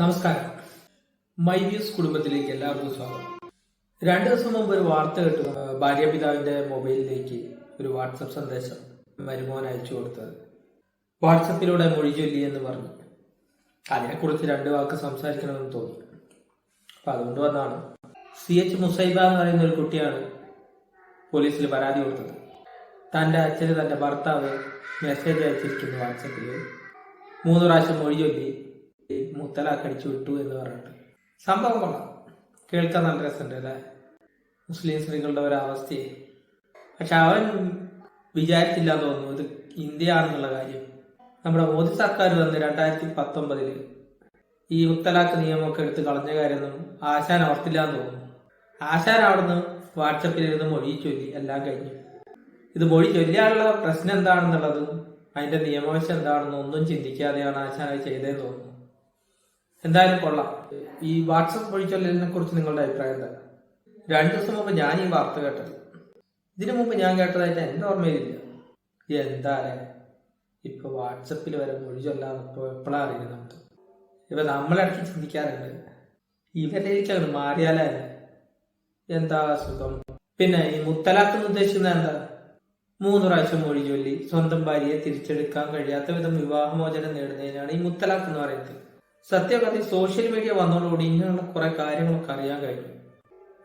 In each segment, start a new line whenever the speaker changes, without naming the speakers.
നമസ്കാരം. My views കുടുംബത്തിലേക്ക് എല്ലാവർക്കും സ്വാഗതം. 2 ദിവസം മുമ്പ് ഒരു വാർത്ത കേട്ടു. ഭാര്യാപിതാവിന്റെ മൊബൈലിലേക്ക് ഒരു വാട്സപ്പ് സന്ദേശം മരുമോൻ അയച്ചു കൊടുത്തത്. വാട്സപ്പിലൂടെ മൊഴി ചൊല്ലി എന്ന് പറഞ്ഞു. അതിനെക്കുറിച്ച് 2 വാക്ക് സംസാരിക്കണമെന്ന് തോന്നി. അപ്പൊ അതുകൊണ്ട് വന്നാണ്. CH മുസൈബ എന്ന് പറയുന്ന ഒരു കുട്ടിയാണ് പോലീസിൽ പരാതി കൊടുത്തത്. തന്റെ അച്ഛന് തന്റെ ഭർത്താവ് മെസ്സേജ് അയച്ചിരിക്കുന്നു വാട്സപ്പിൽ. 3 പ്രാവശ്യം മൊഴി ചൊല്ലി മുത്തലാക്കടിച്ചു വിട്ടു എന്ന് പറഞ്ഞിട്ട്. സംഭവം കൊള്ളാം, കേൾക്കാൻ നല്ല രസമുണ്ട് അല്ലെ? മുസ്ലിം സ്ത്രീകളുടെ ഒരവസ്ഥയെ. പക്ഷെ അവൻ വിചാരിച്ചില്ല തോന്നുന്നു ഇത് ഇന്ത്യ ആണെന്നുള്ള കാര്യം. നമ്മുടെ മോദി സർക്കാർ വന്ന് 2019 ഈ മുത്തലാഖ് നിയമമൊക്കെ എടുത്ത് കളഞ്ഞ കാര്യമൊന്നും ആശാൻ ഓർത്തില്ല എന്ന് തോന്നുന്നു. ആശാൻ അവിടുന്ന് വാട്സപ്പിലിരുന്ന് മൊഴി ചൊല്ലി എല്ലാം കഴിഞ്ഞു. ഇത് മൊഴി ചൊല്ലിയാനുള്ള പ്രശ്നം എന്താണെന്നുള്ളതും അതിന്റെ നിയമവശം എന്താണെന്നും ഒന്നും ചിന്തിക്കാതെയാണ് ആശാൻ അത് ചെയ്തതെന്ന് തോന്നുന്നു. എന്തായാലും കൊള്ളാം. ഈ വാട്സപ്പ് മൊഴി ചൊല്ലലിനെ കുറിച്ച് നിങ്ങളുടെ അഭിപ്രായം എന്താ? 2 ദിവസം മുമ്പ് ഞാൻ ഈ വാർത്ത കേട്ടത്. ഇതിനു മുമ്പ് ഞാൻ കേട്ടതായിട്ട് എന്റെ ഓർമ്മയിലില്ല. എന്താ ഇപ്പൊ വാട്സപ്പിൽ വരെ മൊഴി ചൊല്ലാന്ന് ഇപ്പൊ എപ്പോഴാണ് അറിയുന്നത് നമുക്ക്. ഇപ്പൊ നമ്മളിടയ്ക്ക് ചിന്തിക്കാറുണ്ട്, ഇവരിലേക്ക് അത് മാറിയാലേ എന്താ സുഖം. പിന്നെ ഈ മുത്തലാഖ് എന്ന് ഉദ്ദേശിക്കുന്നത് എന്താ? 3 പ്രാവശ്യം മൊഴി ചൊല്ലി സ്വന്തം ഭാര്യയെ തിരിച്ചെടുക്കാൻ കഴിയാത്ത വിധം വിവാഹമോചനം നേടുന്നതിനാണ് ഈ മുത്തലാഖ് എന്ന് പറയുന്നത്. സത്യപതി സോഷ്യൽ മീഡിയ വന്നതോടുകൂടി ഇങ്ങനെയുള്ള കുറെ കാര്യങ്ങളൊക്കെ അറിയാൻ കഴിഞ്ഞു.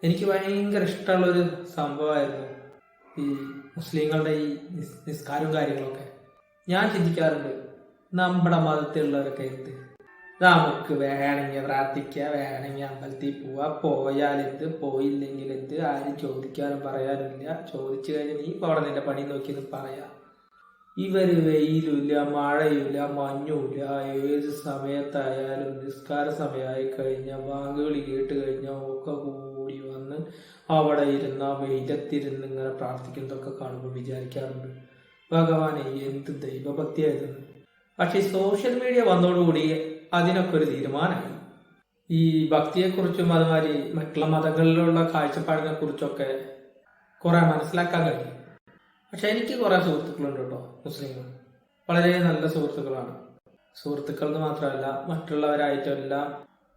എനിക്ക് ഭയങ്കര ഇഷ്ടമുള്ള ഒരു സംഭവമായിരുന്നു ഈ മുസ്ലിങ്ങളുടെ ഈ നിസ്കാരവും കാര്യങ്ങളൊക്കെ. ഞാൻ ചിന്തിക്കാറുണ്ട്, നമ്മുടെ മതത്തിലുള്ളവരൊക്കെ എന്ത്, നമുക്ക് വേണമെങ്കിൽ പ്രാർത്ഥിക്കുക, വേണമെങ്കിൽ അമ്പലത്തിൽ പോവാ, പോയാലെന്ത് പോയില്ലെങ്കിൽ എന്ത്, ആരും ചോദിക്കാനും പറയാനുമില്ല. ചോദിച്ചു കഴിഞ്ഞാൽ നീ പോടെ നിന്റെ പണി നോക്കിയെന്ന് പറയാം. ഇവര് വെയിലുമില്ല, മഴയുമില്ല, മഞ്ഞുമില്ല, ഏത് സമയത്തായാലും നിസ്കാര സമയമായി കഴിഞ്ഞാൽ ബാങ്കുകളി കേട്ട് കഴിഞ്ഞാൽ ഒക്കെ കൂടി വന്ന് അവിടെ ഇരുന്ന വെയിലത്തിരുന്ന് ഇങ്ങനെ പ്രാർത്ഥിക്കുന്നതൊക്കെ കാണുമ്പോൾ വിചാരിക്കാറുണ്ട്, ഭഗവാനെ എന്ത് ദൈവഭക്തിയായിരുന്നു. പക്ഷെ സോഷ്യൽ മീഡിയ വന്നതോടുകൂടി അതിനൊക്കെ ഒരു തീരുമാനമായി. ഈ ഭക്തിയെക്കുറിച്ചും അതുമാതിരി മറ്റുള്ള മതങ്ങളിലുള്ള കാഴ്ചപ്പാടിനെ കുറിച്ചൊക്കെ കുറെ മനസ്സിലാക്കാൻ കഴിയും. പക്ഷെ എനിക്ക് കുറെ സുഹൃത്തുക്കളുണ്ട് കേട്ടോ, മുസ്ലിങ്ങൾ. വളരെ നല്ല സുഹൃത്തുക്കളാണ്. സുഹൃത്തുക്കൾ എന്ന് മാത്രമല്ല, മറ്റുള്ളവരായിട്ടെല്ലാം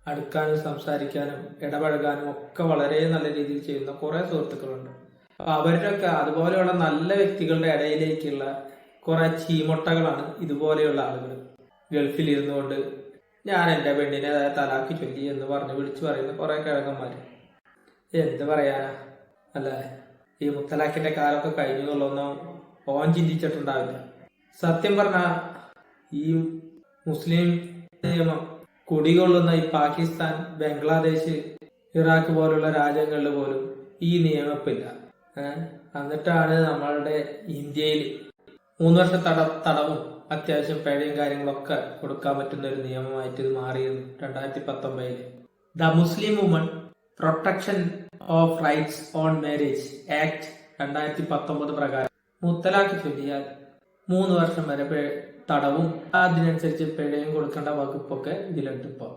അടുക്കാനും സംസാരിക്കാനും ഇടപഴകാനും ഒക്കെ വളരെ നല്ല രീതിയിൽ ചെയ്യുന്ന കുറെ സുഹൃത്തുക്കളുണ്ട്. അപ്പൊ അവരുടെയൊക്കെ അതുപോലെയുള്ള നല്ല വ്യക്തികളുടെ ഇടയിലേക്കുള്ള കുറെ ചീമൊട്ടകളാണ് ഇതുപോലെയുള്ള ആളുകൾ. ഗൾഫിൽ ഇരുന്നുകൊണ്ട് ഞാൻ എന്റെ പെണ്ണിനെ തലാക്കി ചൊല്ലി എന്ന് പറഞ്ഞ് വിളിച്ചു പറയുന്ന കുറെ കിഴങ്ങന്മാര്. എന്ത് പറയാനാ അല്ലേ? ഈ മുത്തലാഖിന്റെ കാലമൊക്കെ കഴിഞ്ഞു എന്നുള്ളതൊന്നും ഓൻ ചിന്തിച്ചിട്ടുണ്ടാവില്ല. സത്യം പറഞ്ഞ ഈ മുസ്ലിം നിയമം കുടികൊള്ളുന്ന ഈ പാകിസ്ഥാൻ, ബംഗ്ലാദേശ്, ഇറാഖ് പോലുള്ള രാജ്യങ്ങളിൽ പോലും ഈ നിയമപ്പില്ല. എന്നിട്ടാണ് നമ്മളുടെ ഇന്ത്യയിൽ 3 വർഷം തടവും അത്യാവശ്യം പിഴയും കാര്യങ്ങളൊക്കെ കൊടുക്കാൻ പറ്റുന്ന ഒരു നിയമമായിട്ട് ഇത് മാറിയിരുന്നു 2019. The Muslim woman protection of rights on marriage act 2019 പ്രകാരം മുത്തലാഖ് ചൊല്ലിയാൽ 3 വർഷം വരെ തടവും അതിനനുസരിച്ച് പിഴയും കൊടുക്കേണ്ട വകുപ്പൊക്കെ ഇതിലുണ്ട് ഇപ്പൊ.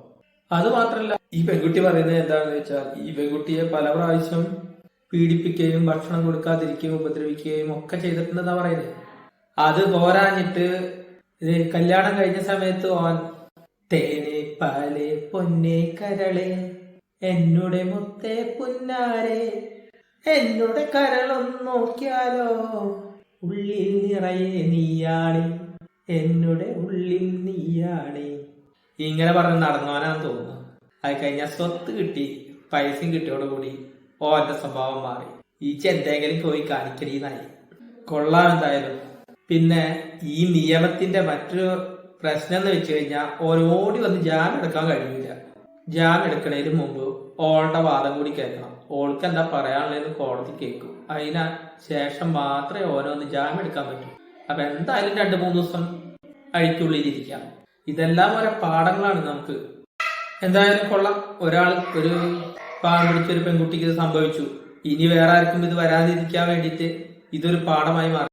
അത് മാത്രല്ല, ഈ പെൺകുട്ടി പറയുന്നത് എന്താണെന്ന് വെച്ചാൽ, ഈ പെൺകുട്ടിയെ പല പ്രാവശ്യം പീഡിപ്പിക്കുകയും ഭക്ഷണം കൊടുക്കാതിരിക്കുകയും ഉപദ്രവിക്കുകയും ഒക്കെ ചെയ്തിട്ടുണ്ടെന്നാ പറയുന്നത്. അത് പോരാഞ്ഞിട്ട് കല്യാണം കഴിഞ്ഞ സമയത്ത് ഓൻ തേനെ പാലെ പൊന്നെ കരളെ എന്നുടെ മുത്തേ പുന്നാരെ എന്നുടെ കരളൊന്ന് നോക്കിയാലോ ഉള്ളിൽ നിറയെ നീയാണ് എന്നുടെ ഉള്ളിൽ നീയാണ് ഇങ്ങനെ പറഞ്ഞ് നടന്നവനാന്ന് തോന്നുന്നു. അത് കഴിഞ്ഞാൽ സ്വത്ത് കിട്ടി, പൈസയും കിട്ടിയോടുകൂടി ഓന്റെ സ്വഭാവം മാറി. ഈ ചെന്തെങ്കിലും പോയി കാണിക്കണീന്നായി. കൊള്ളാം എന്തായാലും. പിന്നെ ഈ നിയമത്തിന്റെ മറ്റൊരു പ്രശ്നം എന്ന് വെച്ച് കഴിഞ്ഞാൽ ഓരോടി വന്ന് ജാമ്യം എടുക്കാൻ കഴിയില്ല. ജാമ്യം എടുക്കണതിന് മുമ്പ് ഓളുടെ വാദം കൂടി കേൾക്കണം. ഓൾക്ക് എന്താ പറയാനുള്ളതെന്ന് കോടതി കേൾക്കും. അതിന് ശേഷം മാത്രമേ ഓരോന്ന് ജാമ്യം എടുക്കാൻ പറ്റൂ. അപ്പൊ എന്തായാലും 2-3 ദിവസം അഴിക്കുള്ളിലിരിക്കാം. ഇതെല്ലാം ഓരോ പാഠങ്ങളാണ് നമുക്ക്. എന്തായാലും കൊള്ളാം. ഒരു പാവം പിടിച്ചൊരു പെൺകുട്ടിക്ക് ഇത് സംഭവിച്ചു. ഇനി വേറെ ആർക്കും ഇത് വരാതിരിക്കാൻ വേണ്ടിയിട്ട് ഇതൊരു പാഠമായി മാറി.